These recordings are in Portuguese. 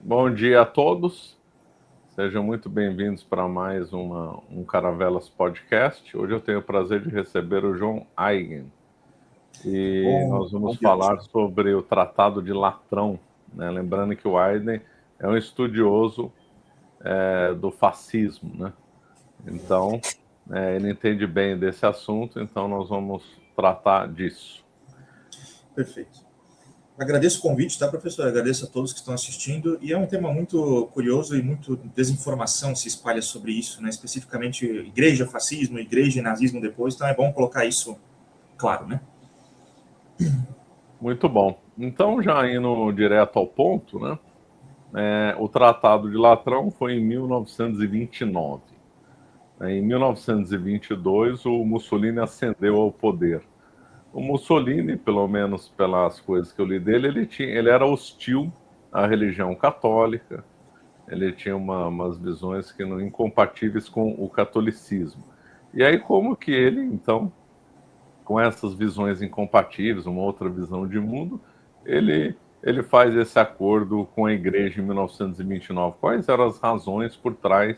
Bom dia a todos, sejam muito bem-vindos para mais um Caravelas Podcast. Hoje eu tenho o prazer de receber o João Huygens e nós vamos falar sobre o Tratado de Latrão, né? Lembrando que o Huygens é um estudioso do fascismo, né? Então, ele entende bem desse assunto, então nós vamos tratar disso. Perfeito. Agradeço o convite, tá, professor? Agradeço a todos que estão assistindo. E é um tema muito curioso e muito desinformação se espalha sobre isso, né? Especificamente igreja, fascismo, igreja e nazismo depois. Então é bom colocar isso claro, né? Muito bom. Então, já indo direto ao ponto, né? O Tratado de Latrão foi em 1929. Em 1922, o Mussolini ascendeu ao poder. O Mussolini, pelo menos pelas coisas que eu li dele, ele era hostil à religião católica, ele tinha umas visões que não incompatíveis com o catolicismo. E aí, como que ele, então, com essas visões incompatíveis, uma outra visão de mundo, ele faz esse acordo com a igreja em 1929. Quais eram as razões por trás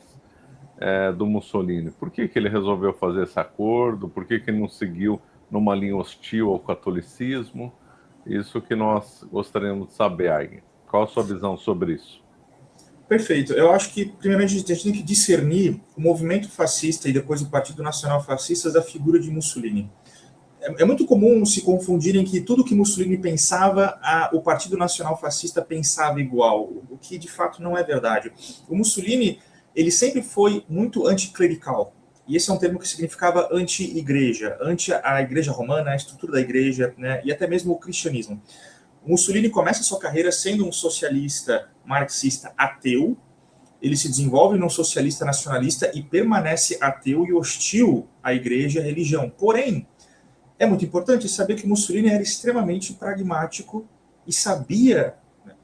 do Mussolini? Por que ele resolveu fazer esse acordo? Por que ele não seguiu numa linha hostil ao catolicismo? Isso que nós gostaríamos de saber, Aygen. Qual a sua visão sobre isso? Perfeito. Eu acho que, primeiramente, a gente tem que discernir o movimento fascista e depois o Partido Nacional Fascista da figura de Mussolini. É muito comum se confundirem que tudo que Mussolini pensava, o Partido Nacional Fascista pensava igual, o que de fato não é verdade. O Mussolini, ele sempre foi muito anticlerical, e esse é um termo que significava anti-igreja, anti a igreja romana, a estrutura da igreja, né, e até mesmo o cristianismo. O Mussolini começa sua carreira sendo um socialista marxista ateu, ele se desenvolve num socialista nacionalista e permanece ateu e hostil à igreja e à religião. Porém, é muito importante saber que Mussolini era extremamente pragmático e sabia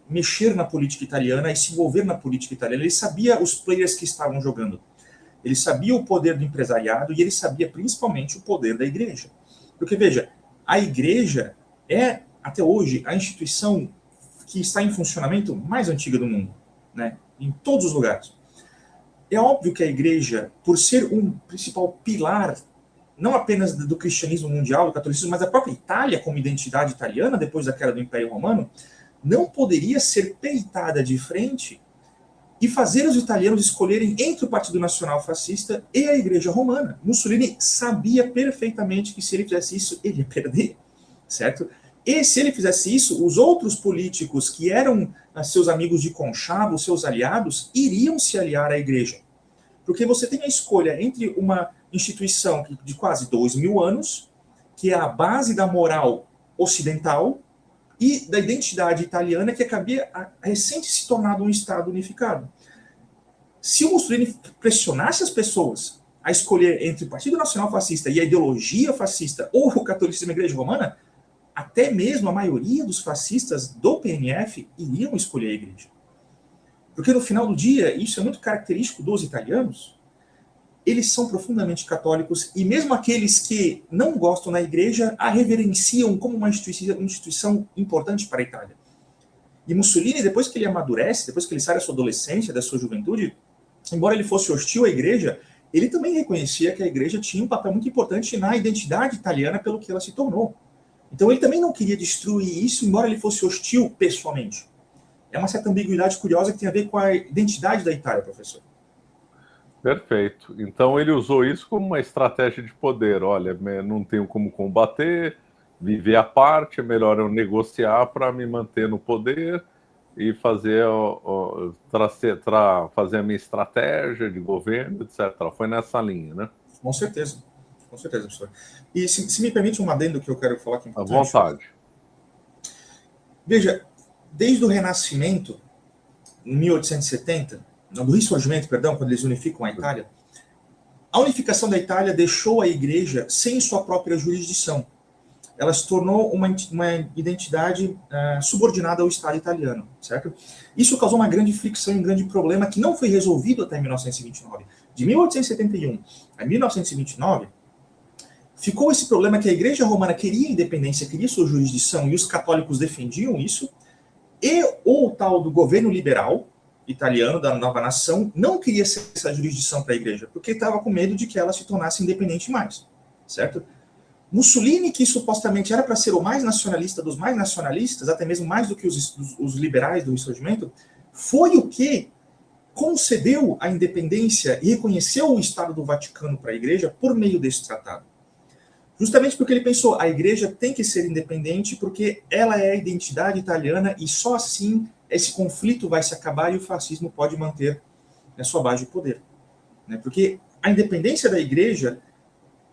mexer na política italiana e se envolver na política italiana. Ele sabia os players que estavam jogando. Ele sabia o poder do empresariado e ele sabia principalmente o poder da igreja. Porque, veja, a igreja é, até hoje, a instituição que está em funcionamento mais antiga do mundo, né? Em todos os lugares. É óbvio que a igreja, por ser um principal pilar não apenas do cristianismo mundial, do catolicismo, mas da própria Itália como identidade italiana, depois da queda do Império Romano, não poderia ser peitada de frente e fazer os italianos escolherem entre o Partido Nacional Fascista e a Igreja Romana. Mussolini sabia perfeitamente que se ele fizesse isso, ele ia perder, certo? E se ele fizesse isso, os outros políticos que eram seus amigos de conchavo, seus aliados, iriam se aliar à Igreja. Porque você tem a escolha entre uma instituição de quase 2.000 anos, que é a base da moral ocidental e da identidade italiana, que acabia recente se tornado um Estado unificado. Se o Mussolini pressionasse as pessoas a escolher entre o Partido Nacional Fascista e a ideologia fascista ou o catolicismo e a Igreja Romana, até mesmo a maioria dos fascistas do PNF iriam escolher a Igreja. Porque no final do dia, isso é muito característico dos italianos, eles são profundamente católicos e mesmo aqueles que não gostam da igreja a reverenciam como uma instituição importante para a Itália. E Mussolini, depois que ele amadurece, depois que ele sai da sua adolescência, da sua juventude, embora ele fosse hostil à igreja, ele também reconhecia que a igreja tinha um papel muito importante na identidade italiana pelo que ela se tornou. Então ele também não queria destruir isso, embora ele fosse hostil pessoalmente. É uma certa ambiguidade curiosa que tem a ver com a identidade da Itália, professor. Perfeito. Então ele usou isso como uma estratégia de poder. Olha, não tenho como combater, viver à parte, é melhor eu negociar para me manter no poder e fazer a minha estratégia de governo, etc. Foi nessa linha, né? Com certeza, professor. E se me permite um adendo que eu quero falar que é importante. À vontade. Veja, desde o Renascimento, em 1870, do Ressurgimento, perdão, quando eles unificam a Itália, a unificação da Itália deixou a igreja sem sua própria jurisdição. Ela se tornou uma identidade subordinada ao Estado italiano, certo? Isso causou uma grande fricção e um grande problema que não foi resolvido até 1929. De 1871 a 1929, ficou esse problema que a Igreja Romana queria independência, queria sua jurisdição, e os católicos defendiam isso, E o tal do governo liberal italiano, da nova nação, não queria ser essa jurisdição para a igreja, porque estava com medo de que ela se tornasse independente mais, certo? Mussolini, que supostamente era para ser o mais nacionalista dos mais nacionalistas, até mesmo mais do que os liberais do Ressurgimento, foi o que concedeu a independência e reconheceu o Estado do Vaticano para a igreja por meio desse tratado. Justamente porque ele pensou, a igreja tem que ser independente porque ela é a identidade italiana e só assim esse conflito vai se acabar e o fascismo pode manter a sua base de poder. Porque a independência da igreja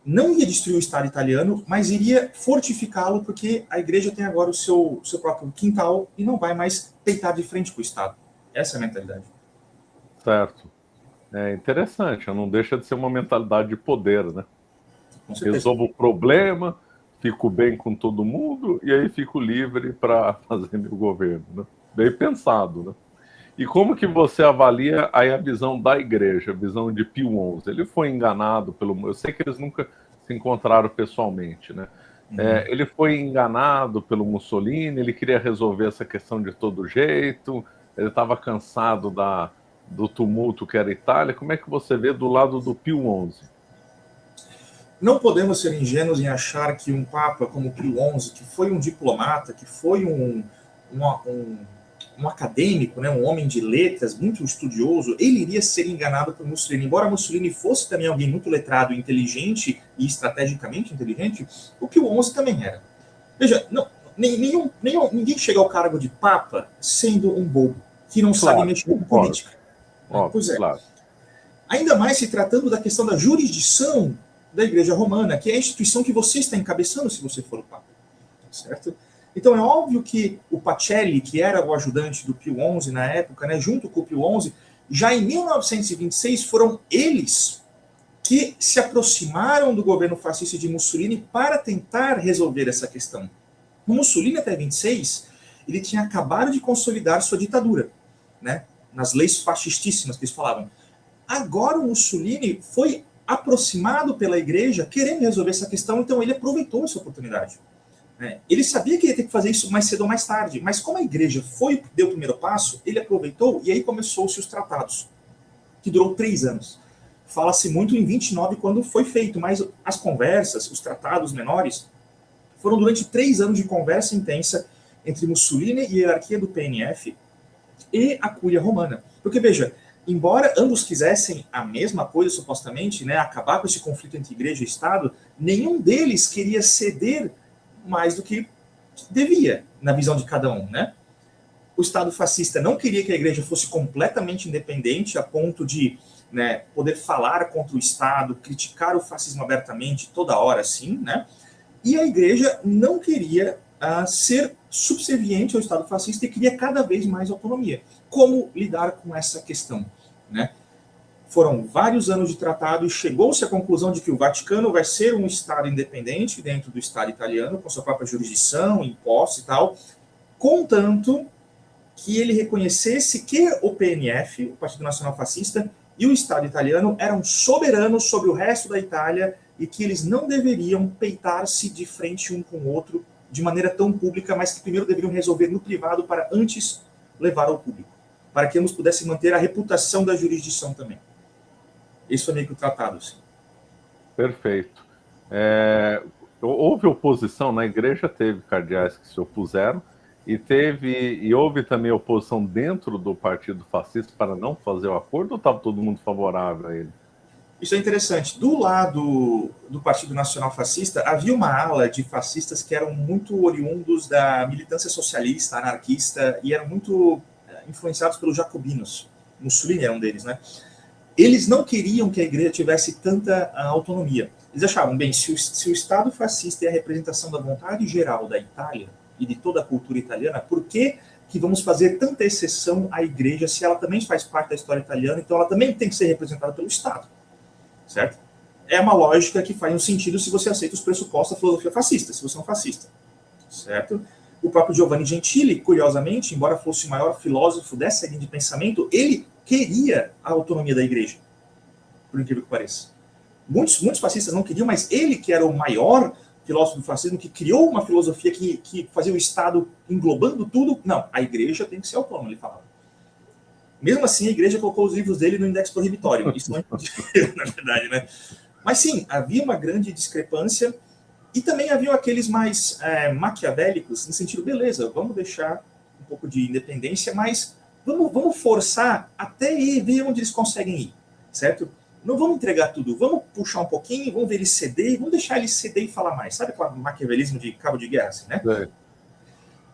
não ia destruir o Estado italiano, mas iria fortificá-lo porque a igreja tem agora o seu próprio quintal e não vai mais peitar de frente com o Estado. Essa é a mentalidade. Certo. É interessante, não deixa de ser uma mentalidade de poder, né? Resolvo o problema, fico bem com todo mundo e aí fico livre para fazer meu governo, né? Bem pensado, né? E como que você avalia aí a visão da igreja, a visão de Pio XI? Ele foi enganado pelo... Eu sei que eles nunca se encontraram pessoalmente, né? Ele foi enganado pelo Mussolini, ele queria resolver essa questão de todo jeito, ele estava cansado do tumulto que era a Itália. Como é que você vê do lado do Pio XI? Não podemos ser ingênuos em achar que um Papa como Pio XI, que foi um diplomata, que foi um acadêmico, né, um homem de letras, muito estudioso, ele iria ser enganado por Mussolini. Embora Mussolini fosse também alguém muito letrado, inteligente e estrategicamente inteligente, o Pio XI também era. Veja, ninguém chega ao cargo de Papa sendo um bobo, que não sabe mexer com política. Pois é. Claro. Ainda mais se tratando da questão da jurisdição da Igreja Romana, que é a instituição que você está encabeçando se você for o Papa. Certo? Então é óbvio que o Pacelli, que era o ajudante do Pio XI na época, né, junto com o Pio XI, já em 1926 foram eles que se aproximaram do governo fascista de Mussolini para tentar resolver essa questão. O Mussolini, até 26, ele tinha acabado de consolidar sua ditadura, né, nas leis fascistíssimas que eles falavam. Agora o Mussolini foi aproximado pela igreja querendo resolver essa questão, então ele aproveitou essa oportunidade. Ele sabia que ia ter que fazer isso mais cedo ou mais tarde, mas como a igreja deu o primeiro passo, ele aproveitou e aí começou-se os tratados, que durou 3 anos. Fala-se muito em 29 quando foi feito, mas as conversas, os tratados menores, foram durante 3 anos de conversa intensa entre Mussolini e a hierarquia do PNF e a Cúria Romana. Porque, veja, embora ambos quisessem a mesma coisa, supostamente, né, acabar com esse conflito entre igreja e Estado, nenhum deles queria ceder mais do que devia, na visão de cada um, né? O Estado fascista não queria que a igreja fosse completamente independente, a ponto de, né, poder falar contra o Estado, criticar o fascismo abertamente, toda hora, assim, né? E a igreja não queria ser subserviente ao Estado fascista e queria cada vez mais autonomia. Como lidar com essa questão, né? Foram vários anos de tratado e chegou-se à conclusão de que o Vaticano vai ser um Estado independente dentro do Estado italiano, com sua própria jurisdição, impostos e tal, contanto que ele reconhecesse que o PNF, o Partido Nacional Fascista, e o Estado italiano eram soberanos sobre o resto da Itália e que eles não deveriam peitar-se de frente um com o outro de maneira tão pública, mas que primeiro deveriam resolver no privado para antes levar ao público, para que ambos pudessem manter a reputação da jurisdição também. Isso foi meio que o tratado, sim. Perfeito. Houve oposição na igreja, teve cardeais que se opuseram, e houve também oposição dentro do Partido Fascista para não fazer o acordo, ou estava todo mundo favorável a ele? Isso é interessante. Do lado do Partido Nacional Fascista, havia uma ala de fascistas que eram muito oriundos da militância socialista, anarquista, e eram muito influenciados pelos jacobinos. Mussolini era um deles, né? Eles não queriam que a igreja tivesse tanta autonomia. Eles achavam, bem, se o Estado fascista é a representação da vontade geral da Itália e de toda a cultura italiana, por que vamos fazer tanta exceção à igreja se ela também faz parte da história italiana, então ela também tem que ser representada pelo Estado? Certo? É uma lógica que faz um sentido se você aceita os pressupostos da filosofia fascista, se você é um fascista. Certo? O próprio Giovanni Gentili, curiosamente, embora fosse o maior filósofo dessa linha de pensamento, ele queria a autonomia da igreja, por incrível que pareça. Muitos fascistas não queriam, mas ele, que era o maior filósofo do fascismo que criou uma filosofia que fazia o Estado englobando tudo. Não, a igreja tem que ser autônoma, ele falava. Mesmo assim, a igreja colocou os livros dele no index proibitório. Isso não é na verdade, né? Mas sim, havia uma grande discrepância e também haviam aqueles mais maquiavélicos, no sentido, beleza, vamos deixar um pouco de independência, mas vamos forçar até ver onde eles conseguem ir, certo? Não vamos entregar tudo, vamos puxar um pouquinho, vamos ver eles ceder, vamos deixar eles ceder e falar mais. Sabe aquele maquiavelismo de cabo de guerra, assim, né? É.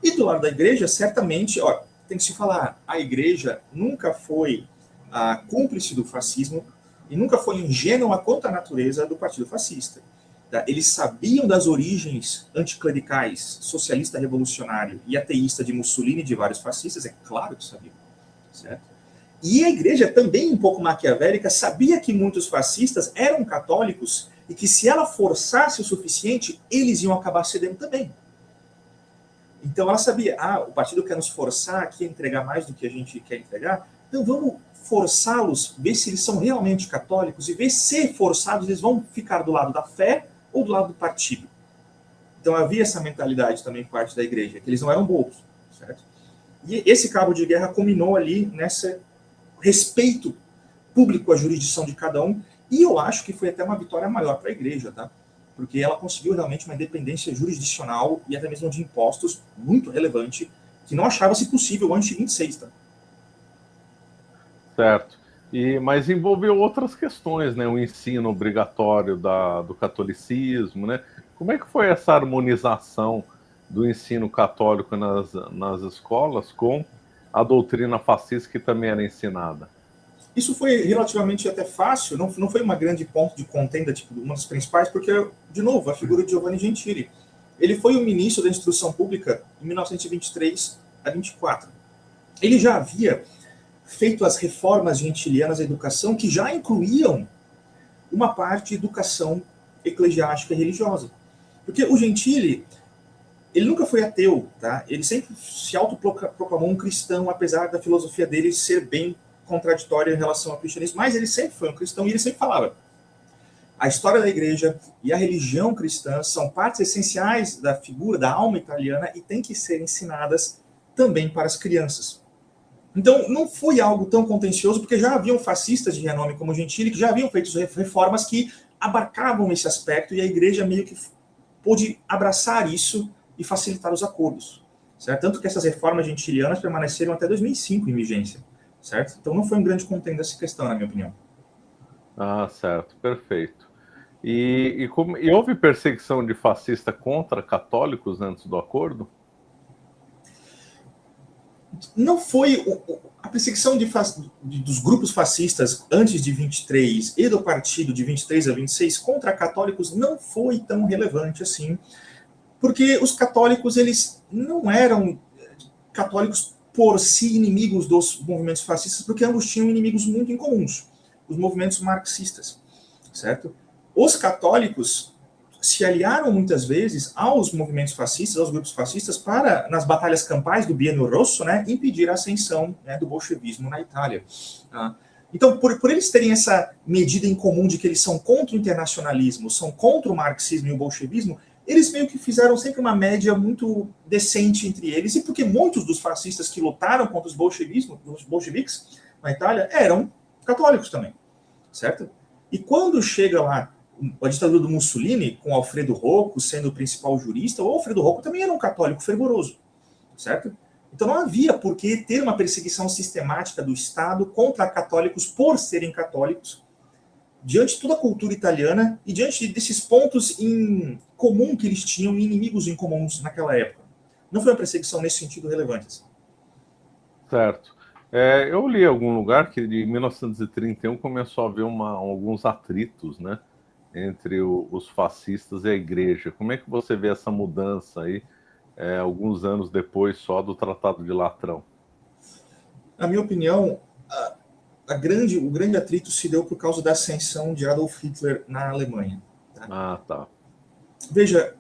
E do lado da igreja, certamente, ó, tem que se falar, a igreja nunca foi a cúmplice do fascismo e nunca foi ingênua quanto à natureza do partido fascista. Tá? Eles sabiam das origens anticlericais, socialista revolucionário e ateísta de Mussolini e de vários fascistas, é claro que sabiam, certo? E a igreja, também um pouco maquiavélica, sabia que muitos fascistas eram católicos e que se ela forçasse o suficiente, eles iam acabar cedendo também. Então ela sabia, o partido quer nos forçar aqui a entregar mais do que a gente quer entregar, então vamos forçá-los, ver se eles são realmente católicos e ver se forçados eles vão ficar do lado da fé ou do lado do partido. Então havia essa mentalidade também por parte da igreja, que eles não eram bobos, certo? E esse cabo de guerra culminou ali nesse respeito público à jurisdição de cada um, e eu acho que foi até uma vitória maior para a igreja, tá? Porque ela conseguiu realmente uma independência jurisdicional e até mesmo de impostos muito relevante, que não achava-se possível antes de 26, tá? Certo. Mas envolveu outras questões, né? O ensino obrigatório do catolicismo, né? Como é que foi essa harmonização do ensino católico nas escolas com a doutrina fascista que também era ensinada? Isso foi relativamente até fácil, não foi uma grande ponto de contenda, tipo, uma das principais, porque, de novo, a figura de Giovanni Gentili. Ele foi o ministro da Instrução Pública em 1923 a 24. Ele já havia feito as reformas gentilianas da educação que já incluíam uma parte de educação eclesiástica e religiosa. Porque o Gentili, ele nunca foi ateu, tá? Ele sempre se autoproclamou um cristão, apesar da filosofia dele ser bem contraditória em relação ao cristianismo, mas ele sempre foi um cristão e ele sempre falava: a história da igreja e a religião cristã são partes essenciais da figura, da alma italiana e têm que ser ensinadas também para as crianças. Então, não foi algo tão contencioso, porque já haviam fascistas de renome como Gentili, que já haviam feito reformas que abarcavam esse aspecto, e a igreja meio que pôde abraçar isso e facilitar os acordos, certo? Tanto que essas reformas gentilianas permaneceram até 2005 em vigência, certo? Então não foi um grande contenda essa questão, na minha opinião. Ah, certo, perfeito. E houve perseguição de fascista contra católicos antes do acordo? Não foi a perseguição dos grupos fascistas antes de 23 e do partido de 23 a 26 contra católicos não foi tão relevante assim, porque os católicos, eles não eram católicos por si inimigos dos movimentos fascistas, porque ambos tinham inimigos muito incomuns, os movimentos marxistas, certo? Os católicos se aliaram muitas vezes aos movimentos fascistas, aos grupos fascistas, para, nas batalhas campais do Bienio Rosso, né, impedir a ascensão, né, do bolchevismo na Itália. Tá? Então, por eles terem essa medida em comum de que eles são contra o internacionalismo, são contra o marxismo e o bolchevismo, eles meio que fizeram sempre uma média muito decente entre eles, e porque muitos dos fascistas que lutaram contra os bolcheviques na Itália eram católicos também, certo? E quando chega lá a ditadura do Mussolini, com Alfredo Rocco sendo o principal jurista, o Alfredo Rocco também era um católico fervoroso, certo? Então não havia por que ter uma perseguição sistemática do Estado contra católicos por serem católicos, diante de toda a cultura italiana e diante desses pontos em comum que eles tinham, inimigos em comuns naquela época. Não foi uma perseguição nesse sentido relevante. Assim. Certo. Eu li em algum lugar que de 1931 começou a haver alguns atritos, né, entre os fascistas e a igreja. Como é que você vê essa mudança aí, alguns anos depois só do Tratado de Latrão? Na minha opinião, o grande atrito se deu por causa da ascensão de Adolf Hitler na Alemanha. Tá? Ah, tá. Veja,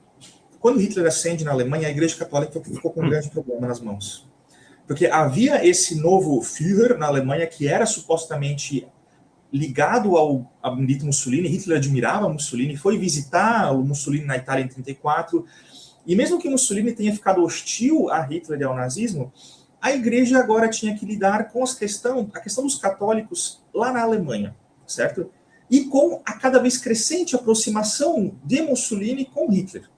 quando Hitler ascende na Alemanha, a Igreja Católica ficou com um grande problema nas mãos. Porque havia esse novo Führer na Alemanha que era supostamente ligado ao Benito Mussolini. Hitler admirava Mussolini, foi visitar o Mussolini na Itália em 34, e mesmo que Mussolini tenha ficado hostil a Hitler e ao nazismo, a igreja agora tinha que lidar com a questão dos católicos lá na Alemanha, certo? E com a cada vez crescente aproximação de Mussolini com Hitler.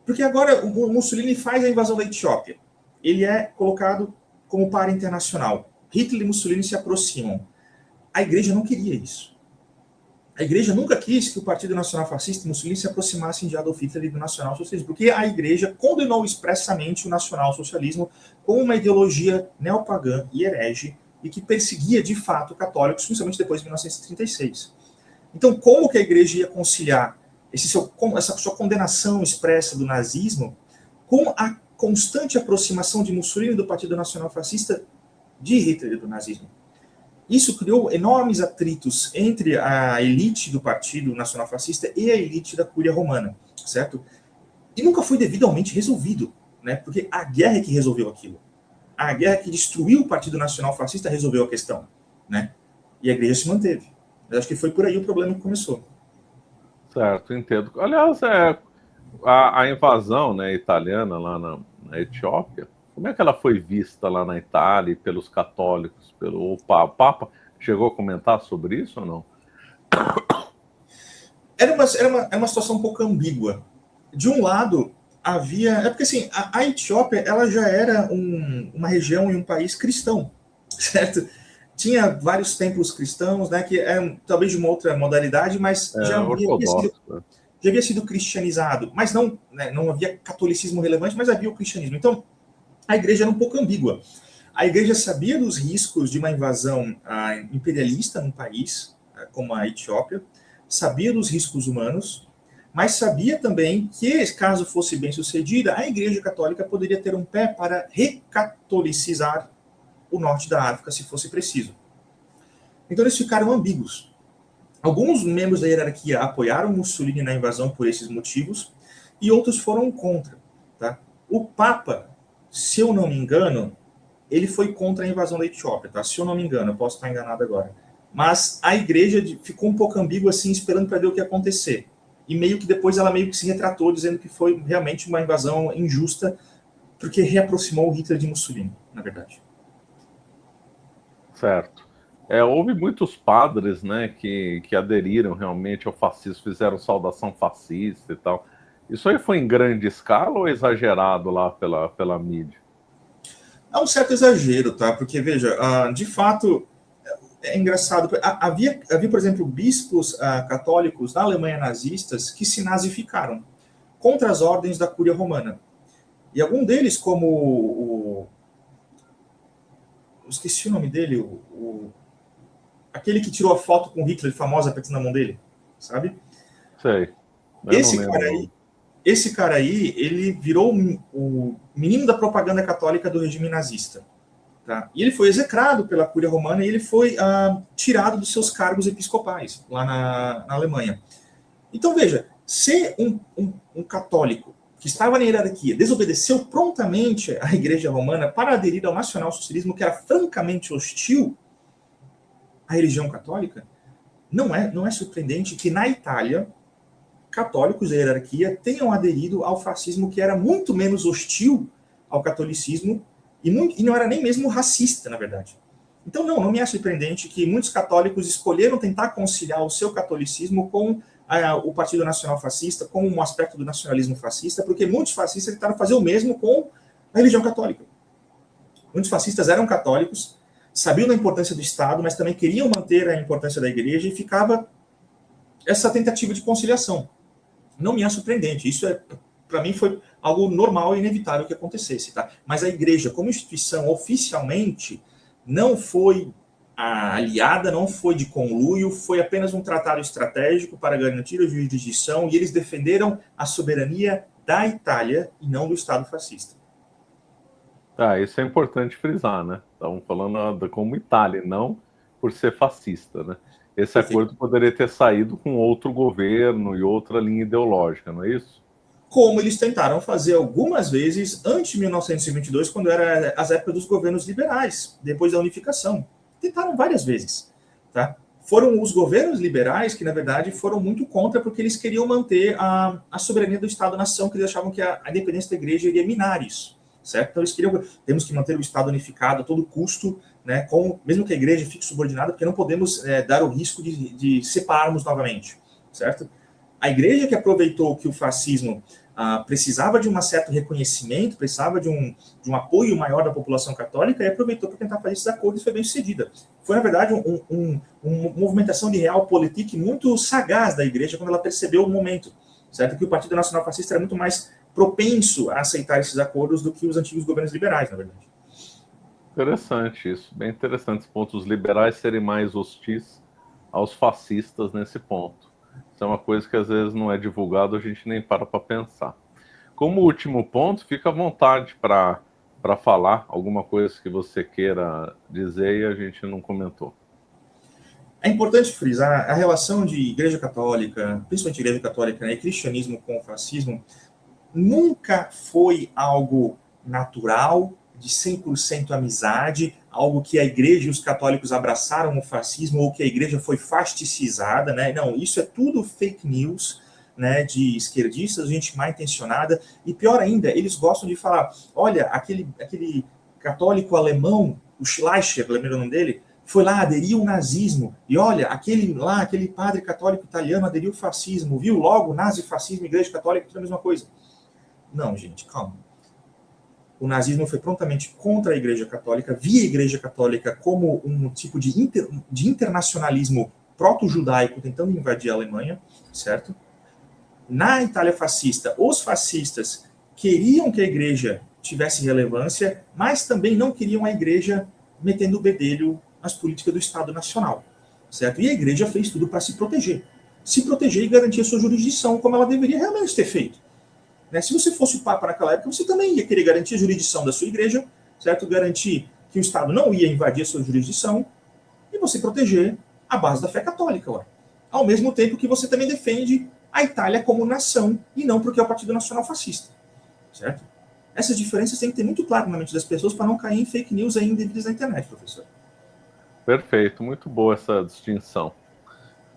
Porque agora o Mussolini faz a invasão da Etiópia. Ele é colocado como par internacional. Hitler e Mussolini se aproximam. A igreja não queria isso. A igreja nunca quis que o Partido Nacional Fascista e Mussolini se aproximassem de Adolf Hitler e do nacionalsocialismo, porque a igreja condenou expressamente o nacionalsocialismo como uma ideologia neopagã e herege e que perseguia, de fato, católicos, principalmente depois de 1936. Então, como que a igreja ia conciliar essa sua condenação expressa do nazismo com a constante aproximação de Mussolini do Partido Nacional Fascista de Hitler e do nazismo? Isso criou enormes atritos entre a elite do Partido Nacional Fascista e a elite da Cúria Romana, certo? E nunca foi devidamente resolvido, né? Porque a guerra é que resolveu aquilo. A guerra que destruiu o Partido Nacional Fascista resolveu a questão, né? E a igreja se manteve. Mas acho que foi por aí o problema que começou. Certo, entendo. Aliás, a invasão, né, italiana lá na Etiópia, como é que ela foi vista lá na Itália e pelos católicos, o Papa chegou a comentar sobre isso ou não? Era uma situação um pouco ambígua. De um lado, havia... É porque, assim, a Etiópia, ela já era uma região e um país cristão, certo? Tinha vários templos cristãos, né, que eram talvez de uma outra modalidade, mas já havia sido cristianizado. Mas não, né, não havia catolicismo relevante, mas havia o cristianismo. Então, a igreja era um pouco ambígua. A igreja sabia dos riscos de uma invasão imperialista num país, como a Etiópia, sabia dos riscos humanos, mas sabia também que, caso fosse bem sucedida, a igreja católica poderia ter um pé para recatolicizar o norte da África, se fosse preciso. Então eles ficaram ambíguos. Alguns membros da hierarquia apoiaram Mussolini na invasão por esses motivos, e outros foram contra. Tá? O Papa, se eu não me engano, ele foi contra a invasão da Etiópia, tá? Se eu não me engano, eu posso estar enganado agora. Mas a igreja ficou um pouco ambígua, assim, esperando para ver o que ia acontecer. E meio que depois ela meio que se retratou, dizendo que foi realmente uma invasão injusta, porque reaproximou o Hitler de Mussolini, na verdade. Certo. Houve muitos padres, né, que aderiram realmente ao fascismo, fizeram saudação fascista e tal. Isso aí foi em grande escala ou exagerado lá pela mídia? Há um certo exagero, tá? Porque, veja, de fato, é engraçado. Havia, por exemplo, bispos católicos na Alemanha nazistas que se nazificaram contra as ordens da Cúria Romana. E algum deles, como eu esqueci o nome dele, aquele que tirou a foto com Hitler, famosa, apertando a mão dele, sabe? Sei. Esse cara aí, ele virou o menino da propaganda católica do regime nazista. Tá? E ele foi execrado pela Cúria Romana e ele foi tirado dos seus cargos episcopais lá na Alemanha. Então, veja, se um católico que estava na hierarquia desobedeceu prontamente à Igreja Romana para aderir ao nacionalsocialismo, que era francamente hostil à religião católica, não é surpreendente que na Itália católicos da hierarquia tenham aderido ao fascismo, que era muito menos hostil ao catolicismo e não era nem mesmo racista, na verdade. Então, não me é surpreendente que muitos católicos escolheram tentar conciliar o seu catolicismo com o Partido Nacional Fascista, com um aspecto do nacionalismo fascista, porque muitos fascistas tentaram fazer o mesmo com a religião católica. Muitos fascistas eram católicos, sabiam da importância do Estado, mas também queriam manter a importância da igreja, e ficava essa tentativa de conciliação. Não me é surpreendente. Isso, para mim, foi algo normal e inevitável que acontecesse. Tá? Mas a igreja, como instituição, oficialmente, não foi aliada, não foi de conluio, foi apenas um tratado estratégico para garantir a jurisdição, e eles defenderam a soberania da Itália e não do Estado fascista. Isso é importante frisar, né? Estamos falando como Itália, não por ser fascista, né? Esse acordo poderia ter saído com outro governo e outra linha ideológica, não é isso? Como eles tentaram fazer algumas vezes antes de 1922, quando era as épocas dos governos liberais, depois da unificação. Tentaram várias vezes. Tá? foram os governos liberais que, na verdade, foram muito contra, porque eles queriam manter a soberania do Estado-nação, que eles achavam que a independência da igreja iria minar isso, certo? Então eles queriam, temos que manter o Estado unificado a todo custo, né, mesmo que a igreja fique subordinada, porque não podemos dar o risco de separarmos novamente, certo? A igreja que aproveitou que o fascismo precisava de um certo reconhecimento, precisava de um apoio maior da população católica, e aproveitou para tentar fazer esses acordos e foi bem sucedida. Foi, na verdade, uma movimentação de realpolitik muito sagaz da igreja quando ela percebeu o momento, certo? Que o Partido Nacional Fascista era muito mais propenso a aceitar esses acordos do que os antigos governos liberais, na verdade. Interessante isso, bem interessante esse ponto, os liberais serem mais hostis aos fascistas nesse ponto. Isso é uma coisa que às vezes não é divulgado, a gente nem para pensar. Como último ponto, fica à vontade para falar alguma coisa que você queira dizer e a gente não comentou. É importante frisar a relação de Igreja Católica, principalmente Igreja Católica, né, e cristianismo com o fascismo, nunca foi algo natural, de 100% amizade, algo que a igreja e os católicos abraçaram o fascismo ou que a igreja foi fasticizada, né? Não, isso é tudo fake news, né, de esquerdistas, gente mal intencionada, e pior ainda, eles gostam de falar, olha, aquele católico alemão, o Schleicher, lembra o nome dele? Foi lá, aderiu ao nazismo, e olha, aquele padre católico italiano aderiu ao fascismo, viu? Logo, nazi-fascismo, igreja católica, tudo a mesma coisa. Não, gente, calma. O nazismo foi prontamente contra a Igreja Católica, via a Igreja Católica como um tipo de internacionalismo proto-judaico tentando invadir a Alemanha, certo? Na Itália fascista, os fascistas queriam que a Igreja tivesse relevância, mas também não queriam a Igreja metendo o bedelho nas políticas do Estado Nacional, certo? E a Igreja fez tudo para se proteger e garantir a sua jurisdição, como ela deveria realmente ter feito. Se você fosse o Papa naquela época, você também ia querer garantir a jurisdição da sua igreja, certo? Garantir que o Estado não ia invadir a sua jurisdição e você proteger a base da fé católica. Ué. Ao mesmo tempo que você também defende a Itália como nação e não porque é o Partido Nacional Fascista, certo? Essas diferenças têm que ter muito claro na mente das pessoas para não cair em fake news ainda indevidas na internet, professor. Perfeito, muito boa essa distinção.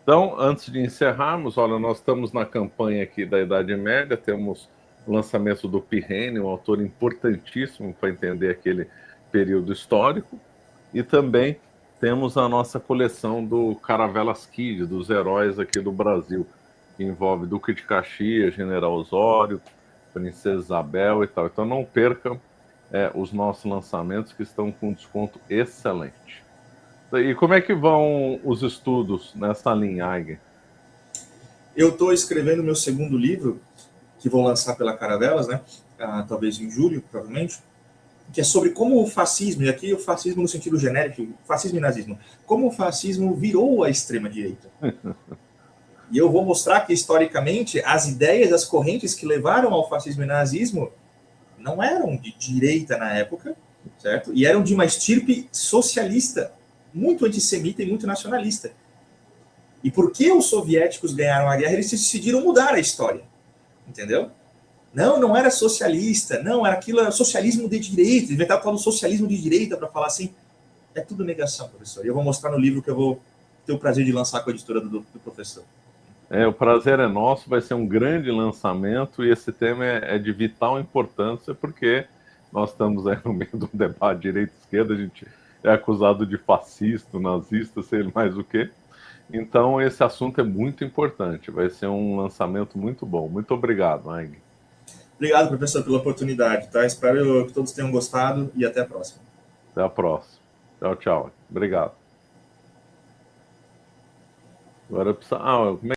Então, antes de encerrarmos, olha, nós estamos na campanha aqui da Idade Média, temos o lançamento do Pirrene, um autor importantíssimo para entender aquele período histórico, e também temos a nossa coleção do Caravelas Kid, dos heróis aqui do Brasil, que envolve Duque de Caxias, General Osório, Princesa Isabel e tal. Então não percam os nossos lançamentos, que estão com desconto excelente. E como é que vão os estudos nessa linha, Aigen? Eu estou escrevendo meu segundo livro, que vou lançar pela Caravelas, né? Talvez em julho, provavelmente, que é sobre como o fascismo, e aqui o fascismo no sentido genérico, fascismo e nazismo, como o fascismo virou a extrema-direita. E eu vou mostrar que, historicamente, as ideias, as correntes que levaram ao fascismo e nazismo não eram de direita na época, certo? E eram de uma estirpe socialista, muito antissemita e muito nacionalista. E porque os soviéticos ganharam a guerra, eles decidiram mudar a história. Entendeu? Não era socialista, não, era socialismo de direita, inventaram o tal do socialismo de direita para falar assim. É tudo negação, professor. E eu vou mostrar no livro que eu vou ter o prazer de lançar com a editora do professor. O prazer é nosso, vai ser um grande lançamento e esse tema é de vital importância porque nós estamos aí no meio do debate direita-esquerda, a gente é acusado de fascista, nazista, sei mais o quê. Então, esse assunto é muito importante. Vai ser um lançamento muito bom. Muito obrigado, Aigen. Obrigado, professor, pela oportunidade. Tá? Espero que todos tenham gostado e até a próxima. Até a próxima. Tchau, tchau. Obrigado. Agora eu preciso...